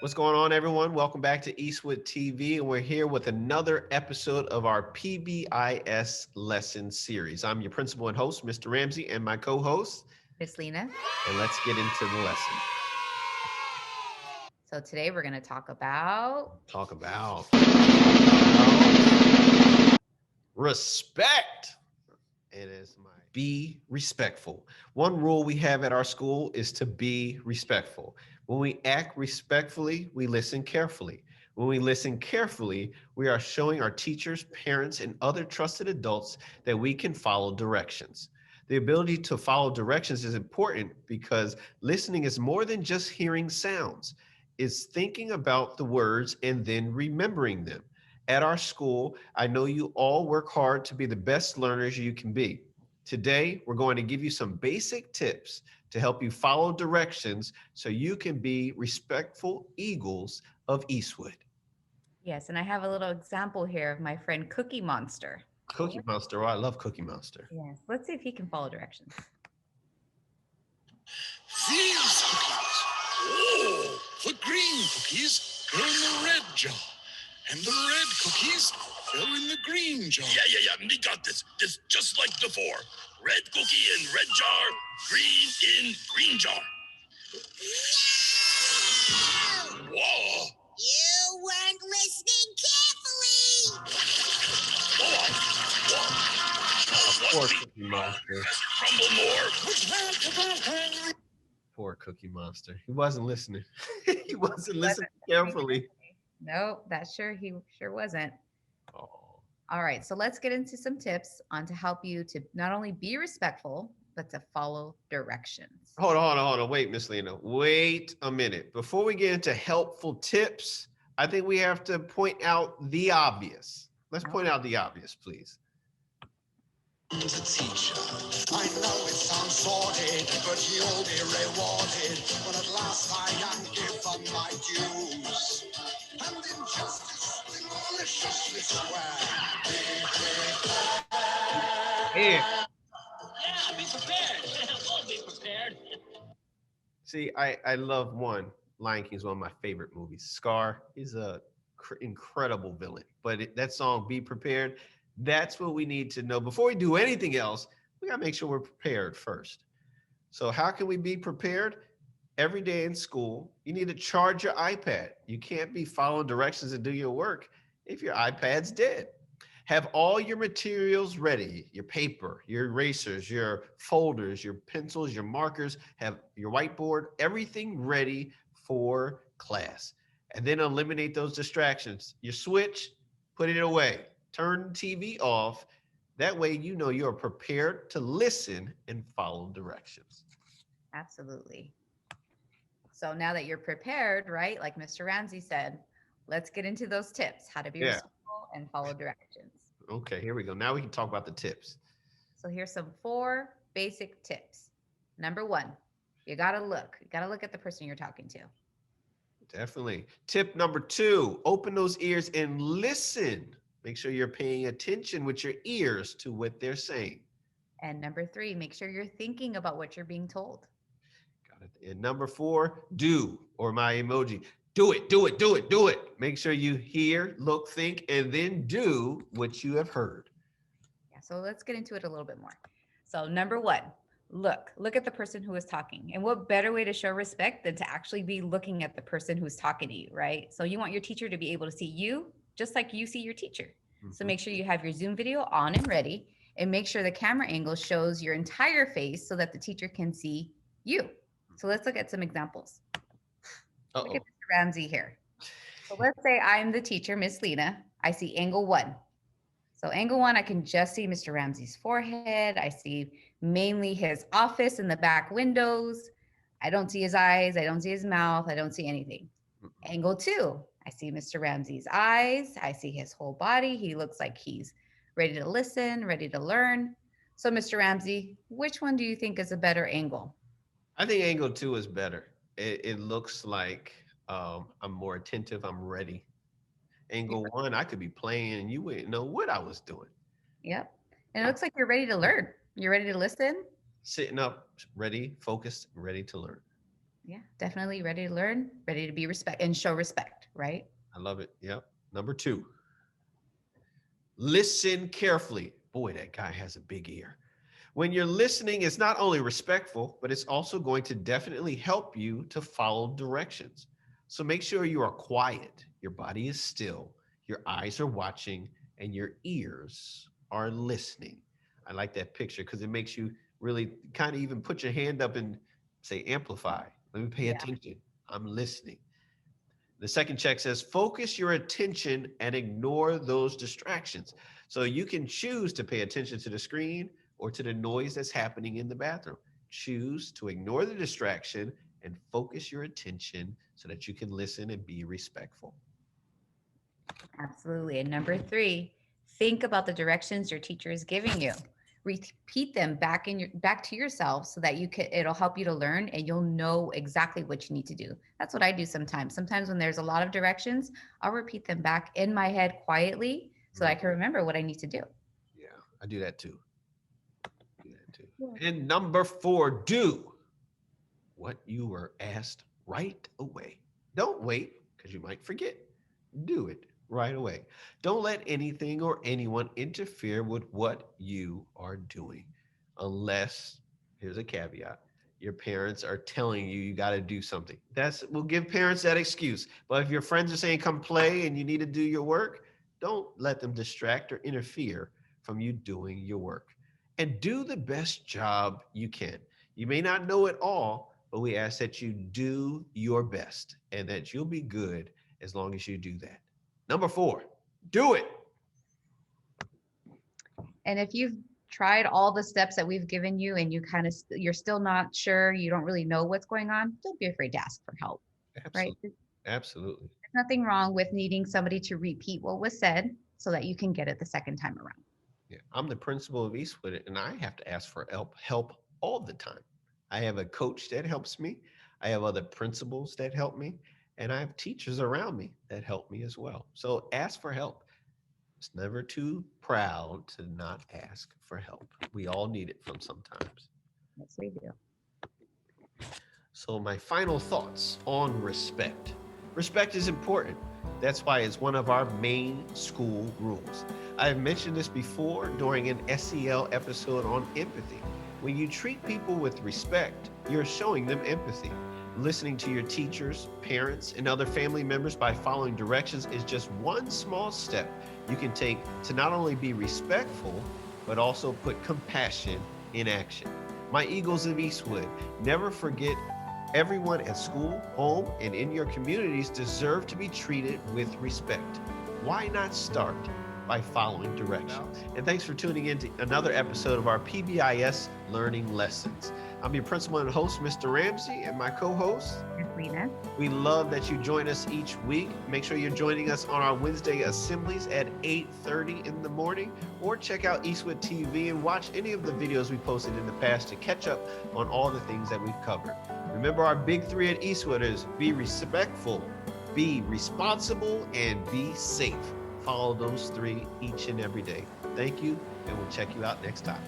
What's going on, everyone? Welcome back to Eastwood TV, and we're here with another episode of our PBIS lesson series. I'm your principal and host, Mr. Ramsey, and my co-host, Miss Lena. and let's get into the lesson. So today we're going to talk about Talk about respect. It is my be respectful. One rule we have at our school is to be respectful. When we act respectfully, we listen carefully. When we listen carefully, we are showing our teachers, parents, and other trusted adults that we can follow directions. The ability to follow directions is important because listening is more than just hearing sounds. It's thinking about the words and then remembering them. At our school, I know you all work hard to be the best learners you can be. Today, we're going to give you some basic tips to help you follow directions so you can be respectful eagles of Eastwood. yes, and I have a little example here of my friend Cookie Monster. So Cookie Monster. Oh, I love Cookie Monster. yes, let's see if he can follow directions. These cookies. Oh, the green cookies go in the red jar. And the red cookies go in the green jar. Yeah. Me got this. This just like before. Red cookie in red jar, green in green jar. No! Whoa! You weren't listening carefully! Poor Cookie Monster. Crumble more. Poor Cookie Monster. He wasn't listening. He wasn't listening carefully. Nope, he sure wasn't. Oh. All right, so let's get into some tips on to help you to not only be respectful, but to follow directions. Hold on. Wait, Miss Lena. Wait a minute. Before we get into helpful tips, I think we have to point out the obvious. Let's point out the obvious, please. The teacher. I know it sounds sordid, but you'll be rewarded when at last I am given my dues. And injustice will maliciously swear. Yeah. Yeah, be prepared. We'll be prepared. See, I love one. Lion King is one of my favorite movies. Scar is a incredible villain, but that song "Be Prepared," that's what we need to know before we do anything else. We gotta make sure we're prepared first. So how can we be prepared? Every day in school, you need to charge your iPad. You can't be following directions and do your work if your iPad's dead. Have all your materials ready, your paper, your erasers, your folders, your pencils, your markers, have your whiteboard, everything ready for class. And then eliminate those distractions. Your switch, put it away. Turn the TV off. That way you know you're prepared to listen and follow directions. Absolutely. So now that you're prepared, right, like Mr. Ramsey said, let's get into those tips, how to be Yeah. respectful and follow directions. Okay, here we go. Now we can talk about the tips. So here's some 4 basic tips. Number 1, you got to look. You got to look at the person you're talking to. Definitely. Tip number 2, open those ears and listen. Make sure you're paying attention with your ears to what they're saying. And number 3, make sure you're thinking about what you're being told. Got it. And number 4, do, or my emoji. Do it. Make sure you hear, look, think, and then do what you have heard. Yeah, so let's get into it a little bit more. So number 1, look at the person who is talking. And what better way to show respect than to actually be looking at the person who's talking to you, right? So you want your teacher to be able to see you just like you see your teacher. So make sure you have your Zoom video on and ready, and make sure the camera angle shows your entire face so that the teacher can see you. So let's look at some examples. Look at Mr. Ramsey here. So let's say I'm the teacher, Miss Lena. I see angle 1. So angle 1, I can just see Mr. Ramsey's forehead. I see mainly his office in the back windows. I don't see his eyes. I don't see his mouth. I don't see anything. Angle 2, I see Mr. Ramsey's eyes. I see his whole body. He looks like he's ready to listen, ready to learn. So Mr. Ramsey, which one do you think is a better angle? I think angle 2 is better. It looks like I'm more attentive. I'm ready. Angle 1, I could be playing and you wouldn't know what I was doing. Yep. And it looks like you're ready to learn. You're ready to listen. Sitting up, ready, focused, ready to learn. Yeah, definitely ready to learn, ready to be respect and show respect, right? I love it. Yep. Number 2, listen carefully. Boy, that guy has a big ear. When you're listening, it's not only respectful, but it's also going to definitely help you to follow directions. So make sure you are quiet, your body is still, your eyes are watching, and your ears are listening. I like that picture because it makes you really kind of even put your hand up and say, amplify. Let me pay Yeah. attention. I'm listening. The second check says focus your attention and ignore those distractions. So you can choose to pay attention to the screen or to the noise that's happening in the bathroom. Choose to ignore the distraction and focus your attention so that you can listen and be respectful. Absolutely. And number 3, think about the directions your teacher is giving you. Repeat them back to yourself so that it'll help you to learn and you'll know exactly what you need to do. That's what I do sometimes. Sometimes when there's a lot of directions, I'll repeat them back in my head quietly so I can remember what I need to do. Yeah, I do that too. Do that too. Yeah. And number 4, do what you were asked right away. Don't wait because you might forget. Do it right away. Don't let anything or anyone interfere with what you are doing unless, here's a caveat, your parents are telling you you got to do something. We'll give parents that excuse. But if your friends are saying come play and you need to do your work, don't let them distract or interfere from you doing your work. And do the best job you can. You may not know it all, but we ask that you do your best and that you'll be good as long as you do that. Number 4, do it. And if you've tried all the steps that we've given you and you're still not sure, you don't really know what's going on, don't be afraid to ask for help, right? Absolutely. Absolutely. There's nothing wrong with needing somebody to repeat what was said so that you can get it the second time around. Yeah. I'm the principal of Eastwood and I have to ask for help all the time. I have a coach that helps me. I have other principals that help me. And I have teachers around me that help me as well. So ask for help. It's never too proud to not ask for help. We all need it from sometimes. Yes, we do. So my final thoughts on respect. Respect is important. That's why it's one of our main school rules. I've mentioned this before during an SEL episode on empathy. When you treat people with respect, you're showing them empathy. Listening to your teachers, parents, and other family members by following directions is just one small step you can take to not only be respectful, but also put compassion in action. My Eagles of Eastwood, never forget everyone at school, home, and in your communities deserve to be treated with respect. Why not start by following directions? And thanks for tuning in to another episode of our PBIS Learning Lessons. I'm your principal and host, Mr. Ramsey, and my co-host, Lena. We love that you join us each week. Make sure you're joining us on our Wednesday assemblies at 8:30 in the morning, or check out Eastwood TV and watch any of the videos we posted in the past to catch up on all the things that we've covered. Remember, our big 3 at Eastwood is be respectful, be responsible, and be safe. Follow those 3 each and every day. Thank you, and we'll check you out next time.